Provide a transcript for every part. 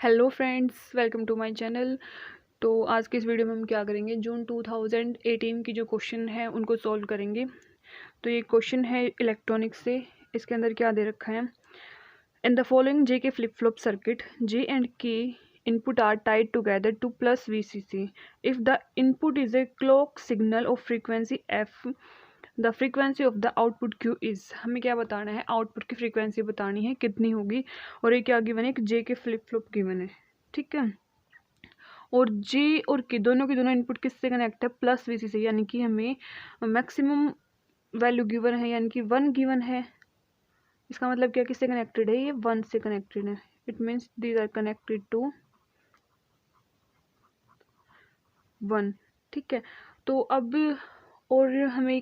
Hello friends, welcome to my channel. तो आज के इस वीडियो में हम क्या करेंगे, जून 2018 की जो क्वेश्चन है उनको सॉल्व करेंगे। तो ये क्वेश्चन है इलेक्ट्रॉनिक्स से। इसके अंदर क्या दे रखा है, in the following J K flip flop circuit J and K input are tied together to plus VCC if the input is a clock signal of frequency F the frequency of the output Q is. हमें क्या बताना है, output की frequency बतानी है कितनी होगी। और ये क्या गिवन है, एक जे के फ्लिप फ्लॉप गिवन है, ठीक है। और जे और के दोनों इनपुट किससे कनेक्ट है, प्लस वीसी से, यानी कि हमें मैक्सिमम वैल्यू गिवन है, यानी कि 1 गिवन है। इसका मतलब क्या, किससे कनेक्टेड है, ये 1 से कनेक्टेड है। It means these are connected to 1, ठीक है। तो अब और हमें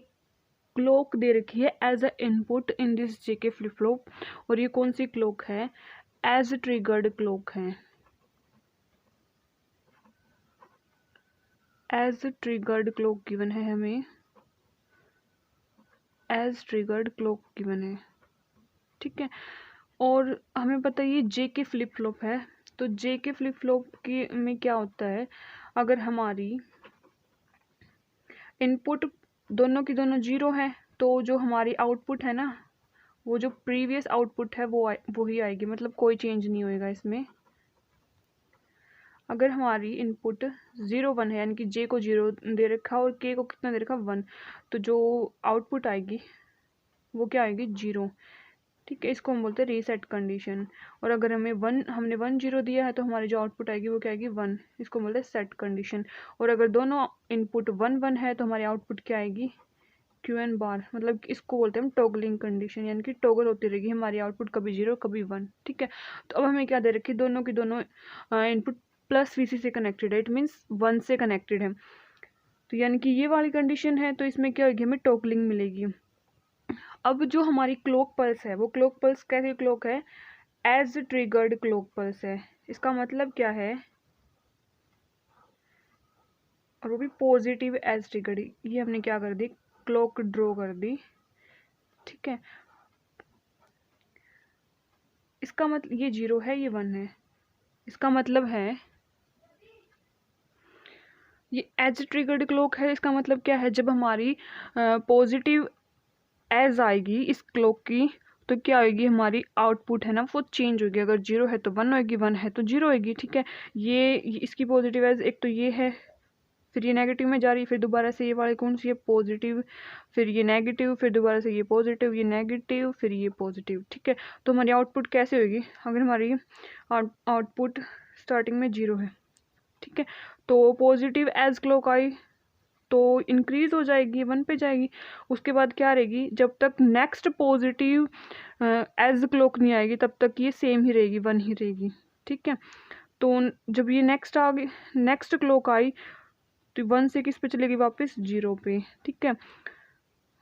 क्लॉक दे रखी है as a input in this JK flip flop, और ये कौन सी क्लॉक है, एज ट्रिगर्ड क्लॉक है, एज ट्रिगर्ड क्लॉक गिवन है हमें, एज ट्रिगर्ड क्लॉक गिवन है, ठीक है। और हमें पता है ये जे के फ्लिप फ्लॉप है। तो जे के फ्लिप फ्लॉप की में क्या होता है, अगर हमारी इनपुट दोनों की दोनों जीरो है तो जो हमारी आउटपुट है ना, वो जो प्रीवियस आउटपुट है वो ही आएगी, मतलब कोई चेंज नहीं होएगा इसमें। अगर हमारी इनपुट 0 1 है, यानी कि जे को 0 दे रखा और के को कितना दे रखा 1, तो जो आउटपुट आएगी वो क्या आएगी, 0, ठीक है। इसको हम बोलते हैं रीसेट कंडीशन। और अगर हमने 1 0 दिया है तो हमारी जो आउटपुट आएगी वो क्या आएगी, 1, इसको बोलते हैं सेट कंडीशन। और अगर दोनों इनपुट 1 1 है तो हमारी आउटपुट क्या आएगी, क्यू एन बार, मतलब इसको बोलते हैं हम टॉगलिंग कंडीशन, यानी कि टॉगल होती रहेगी हमारी आउटपुट, कभी 0 कभी 1, ठीक है। तो अब हमें क्या दे रखी, दोनों की दोनों इनपुट प्लस वीसी से कनेक्टेड है, इट मीन्स 1 से कनेक्टेड है। तो यानी कि ये वाली कंडीशन है, तो इसमें क्या होगी, हमें टॉगलिंग मिलेगी। अब जो हमारी क्लॉक पल्स है, वो क्लॉक पल्स कैसी क्लॉक है, एज ट्रिगर्ड क्लॉक पल्स है। इसका मतलब क्या है, और वो भी पॉजिटिव एज ट्रिगर्ड। ये हमने क्या कर दी, क्लॉक ड्रॉ कर दी, ठीक है। इसका मतलब ये 0 है, ये 1 है। इसका मतलब है ये एज ट्रिगर्ड क्लॉक है। इसका मतलब क्या है, जब हमारी पॉजिटिव एज आएगी इस क्लॉक की, तो क्या होगी, हमारी आउटपुट है ना वो चेंज होगी। अगर 0 है तो 1 होगी, 1 है तो 0 होगी, ठीक है। ये इसकी पॉजिटिव एज एक तो ये है, फिर ये नेगेटिव में जा रही है, फिर दोबारा से ये वाली कौन सी है, पॉजिटिव, फिर ये नेगेटिव, फिर दोबारा से ये पॉजिटिव, ये नेगेटिव, फिर ये पॉजिटिव, ठीक है। तो हमारी आउटपुट कैसे होगी, अगर हमारी आउटपुट स्टार्टिंग में 0 है, ठीक है, तो पॉजिटिव एज क्लॉक आई तो इंक्रीज हो जाएगी, 1 पे जाएगी। उसके बाद क्या रहेगी, जब तक नेक्स्ट पॉजिटिव एज क्लॉक नहीं आएगी तब तक ये सेम ही रहेगी, 1 ही रहेगी, ठीक है। तो जब ये नेक्स्ट आ गई, नेक्स्ट क्लॉक आई, तो 1 से किस पे चलेगी, वापस 0 पे, ठीक है।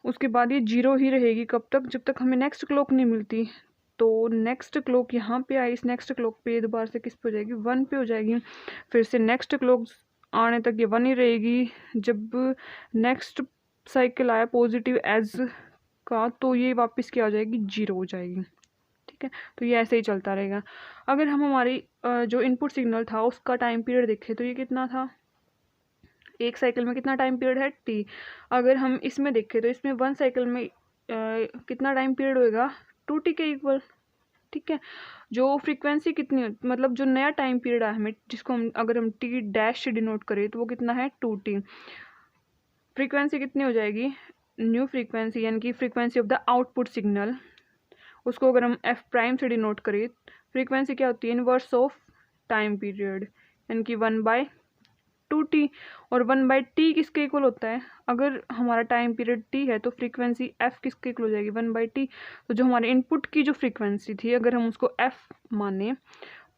उसके बाद ये 0 ही रहेगी, कब तक, जब तक हमें नेक्स्ट क्लॉक नहीं मिलती। तो नेक्स्ट क्लॉक यहाँ पे आई, इस नेक्स्ट क्लॉक पे दोबारा से किस पे हो जाएगी, 1 पे हो जाएगी। फिर से नेक्स्ट क्लॉक आने तक ये 1 ही रहेगी। जब नेक्स्ट साइकिल आया पॉजिटिव एज का, तो ये वापस क्या हो जाएगी, 0 हो जाएगी, ठीक है। तो ये ऐसे ही चलता रहेगा। अगर हम हमारी जो इनपुट सिग्नल था उसका टाइम पीरियड देखें तो ये कितना था, एक साइकिल में कितना टाइम पीरियड है, टी। अगर हम इसमें देखें तो इसमें 1 साइकिल में कितना टाइम पीरियड होएगा, 2t के इक्वल, ठीक है। जो फ्रीक्वेंसी कितनी, मतलब जो नया टाइम पीरियड है हमें, जिसको हम अगर हम टी डैश से डिनोट करें तो वो कितना है, 2t। फ्रीक्वेंसी कितनी हो जाएगी, न्यू फ्रीक्वेंसी, यानी कि frequency of the output signal, उसको अगर हम एफ प्राइम से डिनोट करें, फ्रीक्वेंसी क्या होती है, इनवर्स ऑफ टाइम पीरियड, यानी कि 1/2t। और 1/t किसके इक्वल होता है, अगर हमारा टाइम पीरियड t है तो फ्रीक्वेंसी f किसके इक्वल हो जाएगी, 1/t। तो जो हमारे इनपुट की जो फ्रीक्वेंसी थी, अगर हम उसको f माने,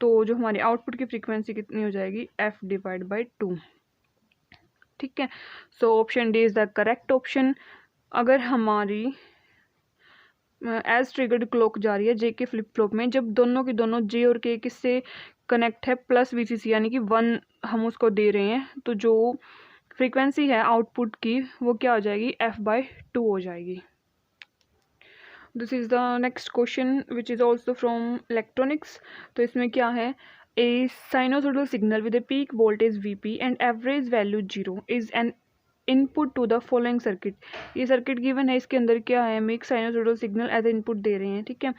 तो जो हमारी आउटपुट की फ्रीक्वेंसी कितनी हो जाएगी, f/2, ठीक है। So option D is the correct option. अगर हमारी एज ट्रिगर्ड क्लॉक जा रही है जे के फ्लिप फ्लॉप में, जब दोनों की दोनों जे और के किससे कनेक्ट है, प्लस वीसीसी, यानी कि 1 हम उसको दे रहे हैं, तो जो फ्रीक्वेंसी है आउटपुट की वो क्या हो जाएगी, f/2 हो जाएगी। This is the next question which is also from electronics. तो इसमें क्या है, A sinusoidal signal with a peak voltage Vp and average value 0 is an input to the following circuit. ये सर्किट गिवन है, इसके अंदर क्या है, हम एक साइनोसॉइडल सिग्नल एज इनपुट दे रहे हैं, ठीक है।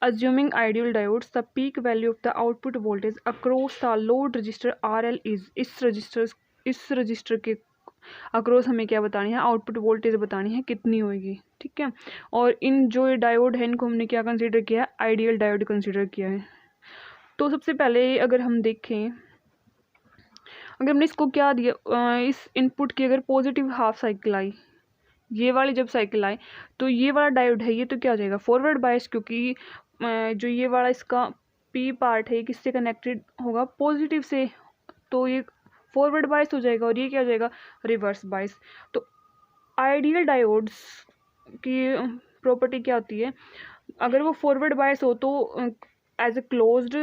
Assuming ideal diodes the peak value of the output voltage across the load resistor RL is, इस रजिस्टर के अक्रॉस हमें क्या बतानी है, आउटपुट वोल्टेज बतानी है कितनी होगी, ठीक है। और इन जो ये डायोड है इनको हमने क्या कंसीडर किया है, आइडियल डायोड कंसीडर किया है। तो सबसे पहले अगर हम देखें, अगर हमने इसको क्या दिया, इस इनपुट की अगर पॉजिटिव हाफ साइकिल आई, ये वाली जब साइकिल आए तो ये वाला डायोड है ये तो क्या हो जाएगा, फॉरवर्ड बायस, क्योंकि जो ये वाला इसका पी पार्ट है किससे कनेक्टेड होगा, पॉजिटिव से, तो ये फॉरवर्ड बायस हो जाएगा और ये क्या हो जाएगा, रिवर्स बायस। तो आइडियल डायोड्स की प्रॉपर्टी क्या होती है, अगर वो फॉरवर्ड बायस हो तो as a closed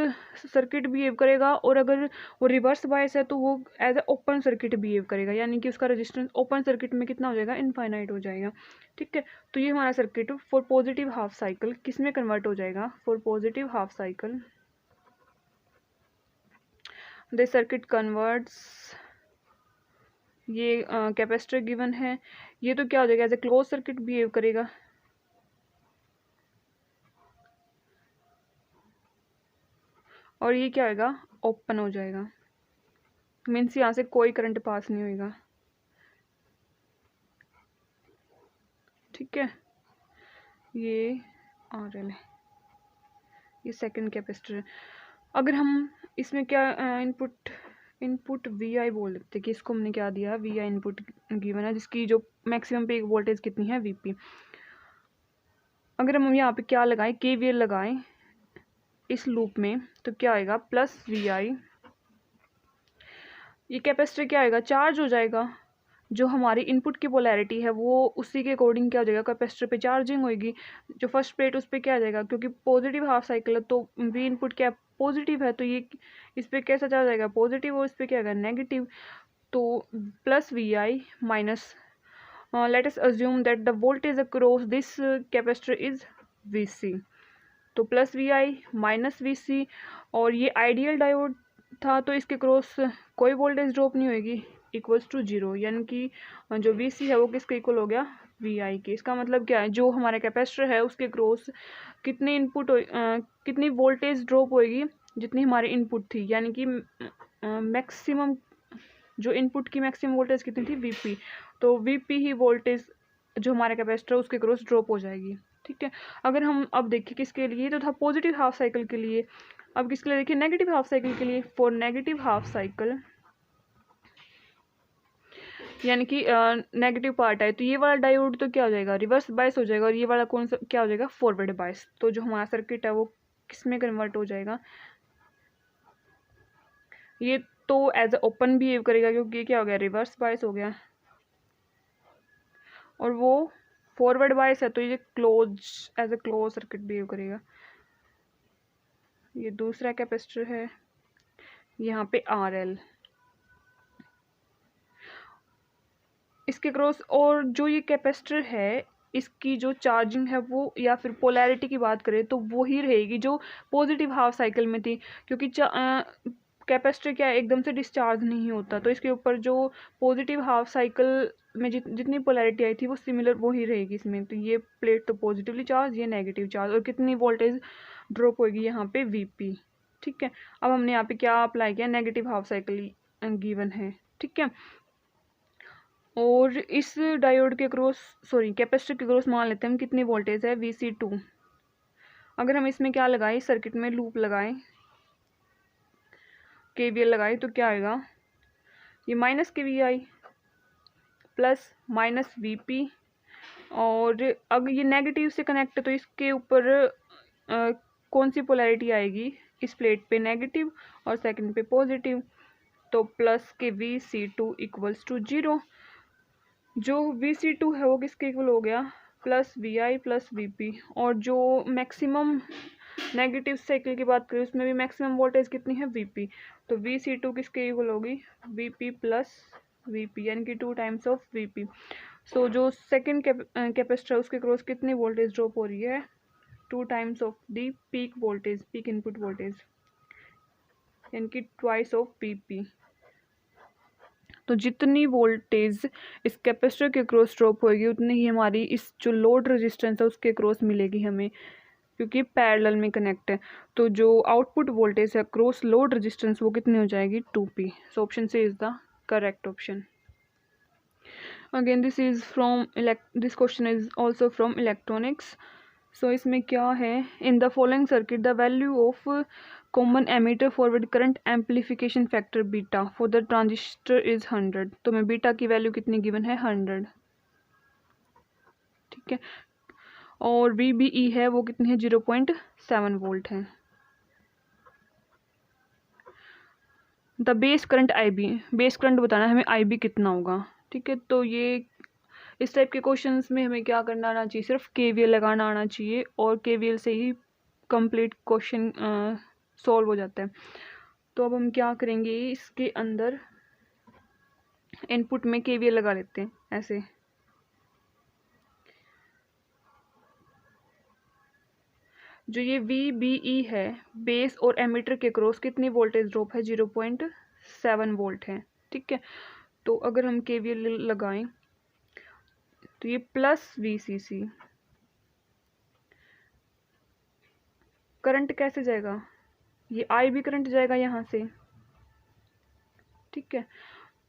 circuit behave करेगा, और अगर वो रिवर्स बायस है तो वो as a open circuit behave करेगा, यानी कि उसका रेजिस्टेंस ओपन सर्किट में कितना हो जाएगा, इनफाइनाइट हो जाएगा, ठीक है। तो ये हमारा circuit for positive half cycle किस में कन्वर्ट हो जाएगा, for positive half cycle the circuit converts, ये कैपेसिटर गिवन है, ये तो क्या हो जाएगा, as a close circuit behave करेगा, और ये क्या होगा, ओपन हो जाएगा, मीन्स यहाँ से कोई करंट पास नहीं होगा, ठीक है। ये RL है, ये सेकंड कैपेसिटर है। अगर हम इसमें क्या इनपुट VI बोल देते कि इसको हमने क्या दिया, VI इनपुट गिवन है, जिसकी जो मैक्सिमम पीक वोल्टेज कितनी है, VP। अगर हम यहाँ पे क्या लगाएं, KVL लगाएं इस लूप में, तो क्या आएगा, प्लस VI, ये कैपेसिटर क्या आएगा, चार्ज हो जाएगा, जो हमारी इनपुट की पोलैरिटी है वो उसी के अकॉर्डिंग क्या हो जाएगा, कैपेसिटर पे चार्जिंग होगी, जो फर्स्ट प्लेट उस पर क्या आ जाएगा, क्योंकि पॉजिटिव हाफ साइकिल है तो V इनपुट क्या पॉजिटिव है, तो ये इस पर कैसा चार्ज आएगा, पॉजिटिव, और इस पर क्या आएगा, नेगेटिव। तो plus VI minus, let us assume that the voltage across this capacitor is VC, तो प्लस VI माइनस VC, और ये आइडियल डायोड था तो इसके क्रॉस कोई वोल्टेज ड्रॉप नहीं होगी, इक्वल्स टू 0, यानी कि जो VC है वो किसके इक्वल हो गया, VI के। इसका मतलब क्या है, जो हमारा कैपेसिटर है उसके क्रॉस कितनी कितनी वोल्टेज ड्रॉप होएगी, जितनी हमारी इनपुट थी, यानी कि मैक्सिमम जो इनपुट की मैक्सिमम वोल्टेज कितनी थी, VP, तो VP ही वोल्टेज जो हमारा कैपेसिटर उसके क्रॉस ड्रॉप हो जाएगी, ठीक है। अगर हम अब देखें किसके लिए, तो था पॉजिटिव हाफ साइकिल के लिए, अब किसके लिए देखिए, नेगेटिव हाफ साइकिल के लिए। फॉर नेगेटिव हाफ साइकिल यानी कि नेगेटिव पार्ट है तो ये वाला डायोड तो क्या हो जाएगा, रिवर्स बायस हो जाएगा, और ये वाला कौन सा क्या हो जाएगा, फॉरवर्ड बायस। तो जो हमारा सर्किट है वो किस में कन्वर्ट हो जाएगा, ये तो एज ए ओपन बिहेव करेगा, क्योंकि ये क्या हो गया, रिवर्स बायस हो गया, और वो फॉरवर्ड बायस है तो ये close, as a close circuit behave करेगा। ये दूसरा कैपेसिटर है, यहाँ पे RL, इसके क्रॉस, और जो ये कैपेसिटर है इसकी जो चार्जिंग है वो, या फिर पोलैरिटी की बात करें तो वो ही रहेगी जो पॉजिटिव हाफ साइकिल में थी, क्योंकि कैपेसिटर क्या है, एकदम से डिस्चार्ज नहीं होता, तो इसके ऊपर जो पॉजिटिव हाफ साइकिल में जितनी पोलैरिटी आई थी वो सिमिलर वो ही रहेगी इसमें। तो ये प्लेट तो पॉजिटिवली चार्ज, ये नेगेटिव चार्ज, और कितनी वोल्टेज ड्रॉप होगी यहाँ पे, VP, ठीक है। अब हमने यहाँ पे क्या अप्लाई किया, नेगेटिव हाफ साइकिल गिवन है, ठीक है। और इस डायोड के क्रॉस, सॉरी कैपेसिटर के क्रॉस मान लेते हैं हम कितनी वोल्टेज है, VC2। अगर हम इसमें क्या लगाएं, सर्किट में लूप लगाएं, KVL लगाएं, तो क्या आएगा, ये माइनस के VI प्लस माइनस VP, और अगर ये नेगेटिव से कनेक्ट है तो इसके ऊपर कौन सी पोलैरिटी आएगी, इस प्लेट पे नेगेटिव और सेकंड पे पॉजिटिव, तो प्लस के VC2 इक्वल्स टू 0, जो VC2 है वो किसके इक्वल हो गया, प्लस VI प्लस VP, और जो मैक्सिमम नेगेटिव साइकिल की बात करें उसमें भी मैक्सिमम वोल्टेज कितनी है, VP, तो VC2 किसके इक्वल होगी, VP प्लस VP, यानी कि 2 टाइम्स ऑफ VP। सो जो सेकंड कैपेसिटर है उसके क्रॉस कितनी वोल्टेज ड्रॉप हो रही है, 2 times of the peak voltage, peak input voltage. यानी कि ट्वाइस ऑफ Vp। तो जितनी वोल्टेज इस कैपेसिटर के क्रॉस ड्रॉप होगी उतनी ही हमारी इस जो लोड रेजिस्टेंस है उसके क्रॉस मिलेगी हमें, क्योंकि पैरेलल में कनेक्ट है। तो जो आउटपुट वोल्टेज है क्रॉस लोड रेजिस्टेंस वो कितनी हो जाएगी 2P। So option C is the correct option. Again this question is also from electronics. So इसमें क्या है, in the following circuit the value of common emitter forward current amplification factor beta for the transistor is 100। तो मैं beta की value कितनी given है 100, ठीक है। और VBE है वो कितनी है 0.7 वोल्ट है। The base current IB, base current बताना है हमें IB कितना होगा, ठीक है। तो ये इस टाइप के क्वेश्चंस में हमें क्या करना आना चाहिए, सिर्फ KVL लगाना आना चाहिए और KVL से ही कंप्लीट क्वेश्चन सॉल्व हो जाता है। तो अब हम क्या करेंगे, इसके अंदर इनपुट में KVL लगा लेते हैं ऐसे। जो ये VBE है बेस और एमीटर के क्रॉस कितनी वोल्टेज ड्रॉप है 0.7 वोल्ट है, ठीक है। तो अगर हम KVL लगाएं तो ये प्लस VCC, करंट कैसे जाएगा, ये IB करंट जाएगा यहाँ से, ठीक है।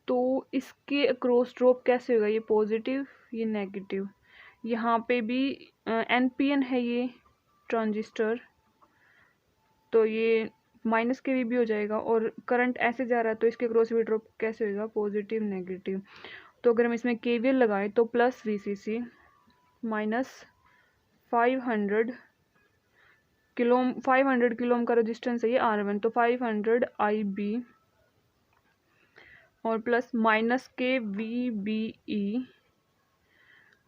तो इसके अक्रॉस ड्रॉप कैसे होगा, ये पॉजिटिव ये नेगेटिव, यहाँ पे भी NPN है ये ट्रांजिस्टर, तो ये माइनस के भी हो जाएगा। और करंट ऐसे जा रहा है तो इसके क्रॉस भी ड्रॉप कैसे होगा, पॉजिटिव नेगेटिव। तो अगर हम इसमें KVL लगाएं तो plus VCC minus 500 kilo ohm का रेजिस्टेंस है ये R1, तो 500 IB और प्लस माइनस के VBE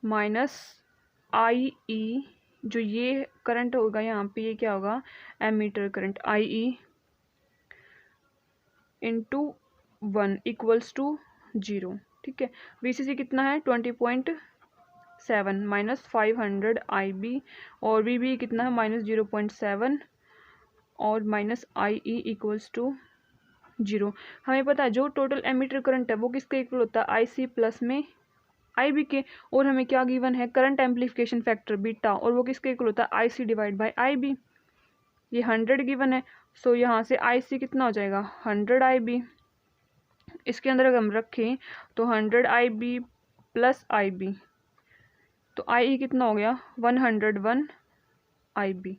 माइनस IE, जो ये करंट होगा यहाँ पे ये क्या होगा emitter current, IE into 1 equals to 0, ठीक है। VCC कितना है 20.7 माइनस 500 IB और VB कितना है माइनस 0.7 और माइनस IE इक्वल्स टू 0। हमें पता है जो टोटल एमीटर करंट है वो किसके इक्वल होता है IC प्लस में IB के, और हमें क्या गिवन है करंट एम्पलीफिकेशन फैक्टर बीटा, और वो किसके इक्वल होता है IC डिवाइड बाय IB। ये 100 गिवन है, सो यहाँ से IC कितना हो जाएगा 100 IB। इसके अंदर अगर हम रखें तो 100 IB प्लस IB, तो IE कितना हो गया 101 IB।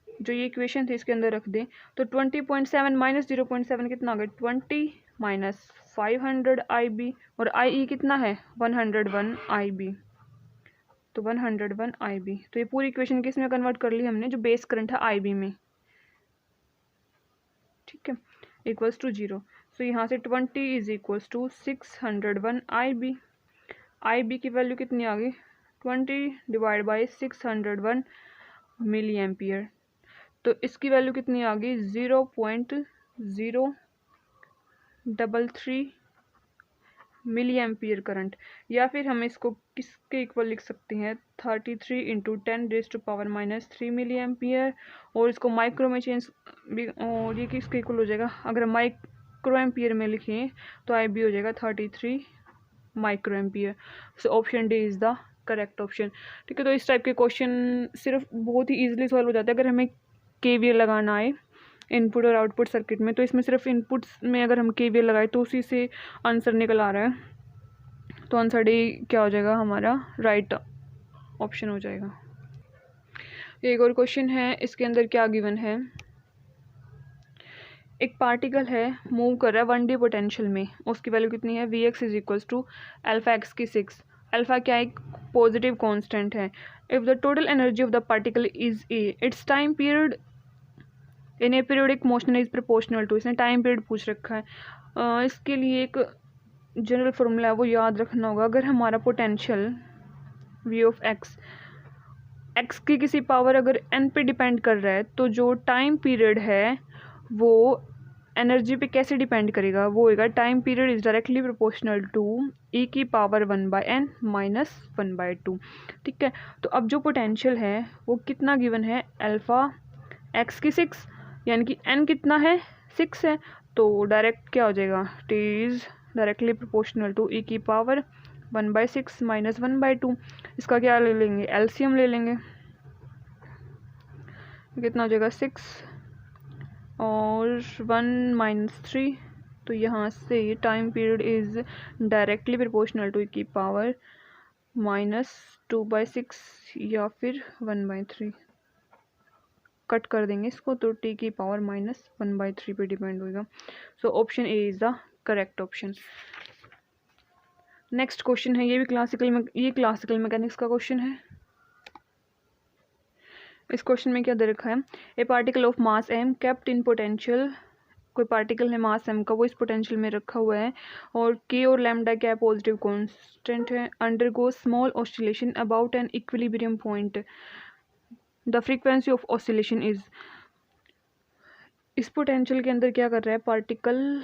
जो ये इक्वेशन थी इसके अंदर रख दें तो 20.7 माइनस 0.7 कितना हो गया 20 माइनस 500 IB और IE कितना है 101 IB, तो 101 IB। तो ये पूरी इक्वेशन किस में कन्वर्ट कर ली हमने, जो बेस करंट है IB में, ठीक है, इक्वल्स टू 0। सो यहाँ से 20 is equals to 601 IB। IB की वैल्यू कितनी आ गई 20 डिवाइड बाई 601 मिली एम्पियर, तो इसकी वैल्यू कितनी आ गई 0.033 मिली एम्पियर करंट। या फिर हम इसको किसके इक्वल लिख सकते हैं 33 इंटू 10⁻³ मिली एम्पियर, और इसको माइक्रो में चेंज भी, और ये किसके इक्वल हो जाएगा, अगर हम माइक्रो एम्पियर में लिखें तो IB हो जाएगा 33 micro ampere. So option D is the correct option, ठीक है। तो इस टाइप के क्वेश्चन सिर्फ बहुत ही ईजिली सॉल्व हो जाते हैं अगर हमें KVL लगाना आए इनपुट और आउटपुट सर्किट में। तो इसमें सिर्फ इनपुट्स में अगर हम KVL लगाए तो उसी से आंसर निकल आ रहा है, तो आंसर डी क्या हो जाएगा हमारा राइट ऑप्शन हो जाएगा। एक और क्वेश्चन है, इसके अंदर क्या गिवन है, एक पार्टिकल है मूव कर रहा है 1D पोटेंशियल में, उसकी वैल्यू कितनी है Vx is equals to alpha x की 6। अल्फा क्या एक पॉजिटिव कांस्टेंट है। If the total energy of the particle is E, its time period in a periodic motion is proportional to, इसने time period पूछ रखा है। इसके लिए एक जनरल फॉर्मूला है वो याद रखना होगा। अगर हमारा पोटेंशियल V ऑफ x की किसी पावर अगर n पे डिपेंड कर रहा है, तो जो टाइम पीरियड है वो एनर्जी पे कैसे डिपेंड करेगा, वो होगा time period is directly proportional to e की पावर 1/n माइनस 1/2, ठीक है। तो अब जो पोटेंशियल है वो कितना गिवन है अल्फा x की 6, यानी कि n कितना है 6 है, तो डायरेक्ट क्या हो जाएगा, t is directly proportional to e की पावर 1/6 माइनस 1/2। इसका क्या ले लेंगे, एलसीएम ले लेंगे, कितना हो जाएगा 6 और 1 - 3, तो यहाँ से time period is directly proportional to e की पावर -2/6 या फिर 1/3। कट कर देंगे इसको, तो t की पावर -1/3 पे डिपेंड होगा। So option A is the correct option. Next question है, ये क्लासिकल मैकेनिक्स का क्वेश्चन है। इस क्वेश्चन में क्या दे रखा है, ए particle of mass m kept in potential, कोई पार्टिकल है मास m का, वो इस पोटेंशियल में रखा हुआ है और k और लैम्डा क्या पॉजिटिव कांस्टेंट है, undergo small oscillation about an equilibrium point, the frequency of oscillation is. इस पोटेंशियल के अंदर क्या कर रहा है, पार्टिकल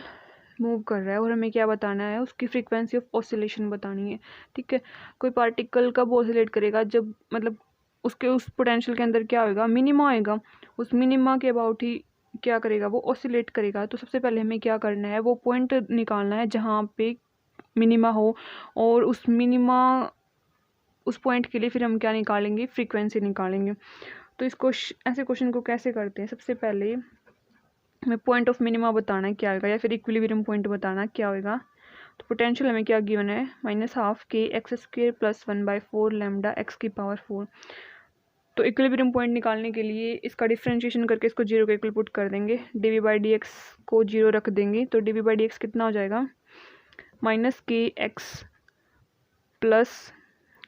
मूव कर रहा है और हमें क्या बताना है, उसकी फ्रीक्वेंसी ऑफ ऑसिलेशन बतानी है। ठीक है, कोई पार्टिकल कब ऑसिलेट करेगा, जब मतलब उसके उस पोटेंशियल के अंदर क्या होगा, मिनिमा आएगा, उस मिनिमा के अबाउट ही क्या करेगा, वो ऑसिलेट करेगा। तो सबसे पहले हमें क्या करना है, वो पॉइंट निकालना है जहाँ पे मिनिमा हो, और उस पॉइंट के लिए फिर हम क्या निकालेंगे, फ्रीक्वेंसी निकालेंगे। तो ऐसे क्वेश्चन को कैसे करते हैं, सबसे पहले हमें पॉइंट ऑफ मिनिमा बताना क्या होगा, या फिर इक्विलिब्रियम पॉइंट बताना क्या होगा। तो पोटेंशियल हमें क्या गिवन है, -12 kx² + 1/4 लैम्डा x की पावर 4। तो इक्विलिब्रियम पॉइंट निकालने के लिए इसका डिफ्रेंशिएशन करके इसको 0 के इक्वल पुट कर देंगे, dv/dx को 0 रख देंगे, तो dv/dx कितना हो जाएगा, -kx +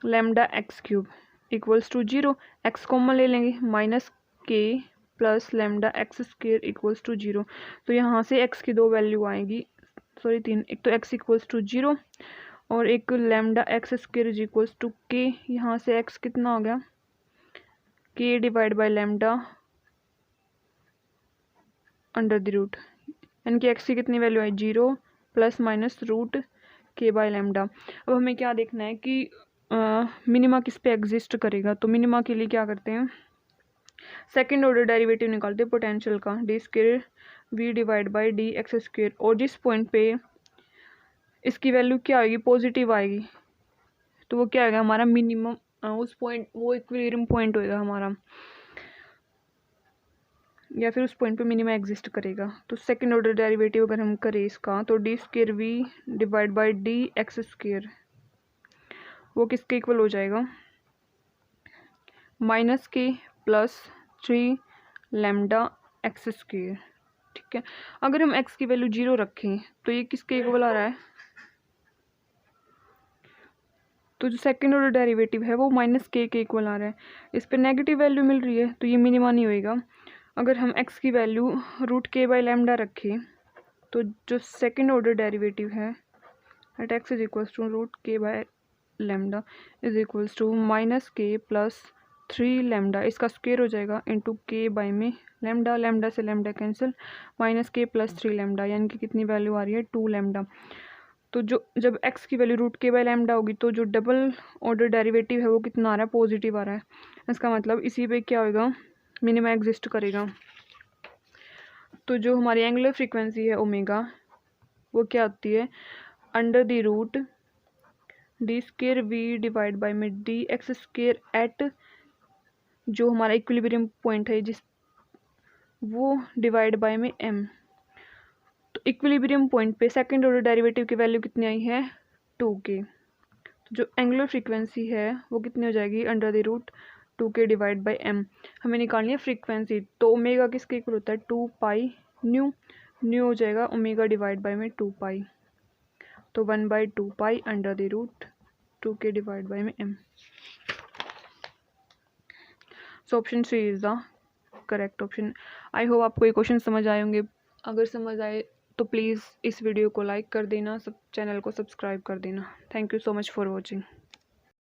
lambda x³ = 0। x common ले लेंगे, -k + लैम्डा x² = 0। तो यहाँ से x की दो वैल्यू आएगी, सॉरी 3, एक तो x = 0 और एक लैम्डा x² = k। यहाँ से x कितना हो गया, k / लैम्डा √, यानी कि x की कितनी वैल्यू आई, 0 ± √k/λ। अब हमें क्या देखना है कि मिनिमा किस पे एग्जिस्ट करेगा। तो मिनिमा के लिए क्या करते हैं, सेकेंड ऑर्डर डेरिवेटिव निकालते हैं पोटेंशियल का, d² v/dx², और जिस पॉइंट पे इसकी वैल्यू क्या आएगी, पॉजिटिव आएगी, तो वो क्या आएगा हमारा मिनिमम, उस पॉइंट वो इक्विलिब्रियम पॉइंट होएगा हमारा, या फिर उस पॉइंट पे मिनिमा एग्जिस्ट करेगा। तो सेकेंड ऑर्डर डेरिवेटिव अगर हम करें इसका, तो d² v/dx², वो किसके इक्वल हो जाएगा, -k + 3 लैम्डा x²। ठीक है, अगर हम x की वैल्यू 0 रखें तो ये किसके इक्वल आ रहा है, तो जो सेकेंड ऑर्डर डेरिवेटिव है वो -k के इक्वल आ रहा है। इस पर नेगेटिव वैल्यू मिल रही है तो ये मिनिमा नहीं होएगा। अगर हम x की वैल्यू √k/λ रखें, तो जो सेकेंड ऑर्डर डेरिवेटिव है at x = √k/λ -k + 3 lambda, इसका स्क्वायर हो जाएगा इंटू k/में लैम्डा, लैम्डा से लैम्डा कैंसिल, -k + 3 लैम्डा, यानी कि कितनी वैल्यू आ रही है, 2 लैम्डा। तो जब x की वैल्यू √k/λ होगी तो जो डबल ऑर्डर डेरिवेटिव है वो कितना आ रहा है, पॉजिटिव आ रहा है। इसका मतलब इसी पे क्या होगा, मिनिमा एग्जिस्ट करेगा। तो जो हमारी एंगुलर फ्रीक्वेंसी है ओमेगा, वो क्या होती है, √d² v/ में dx² एट जो हमारा इक्विलिब्रियम पॉइंट है वो / में m। तो इक्विलिब्रियम पॉइंट पे सेकेंड ऑर्डर डेरिवेटिव की वैल्यू कितनी आई है, 2k। तो जो एंगुलर फ्रीक्वेंसी है वो कितनी हो जाएगी, √2k / m। हमें निकालनी है फ्रीक्वेंसी, तो ओमेगा किसके इक्वल होता है, 2π न्यू, न्यू हो जाएगा ओमेगा / में 2π, तो 1/2π √2k / में m। So option 3 is the correct option. I hope आपको ये क्वेश्चन समझ आए होंगे। अगर समझ आए तो प्लीज़ इस वीडियो को लाइक कर देना, सब चैनल को सब्सक्राइब कर देना। Thank you so much for watching.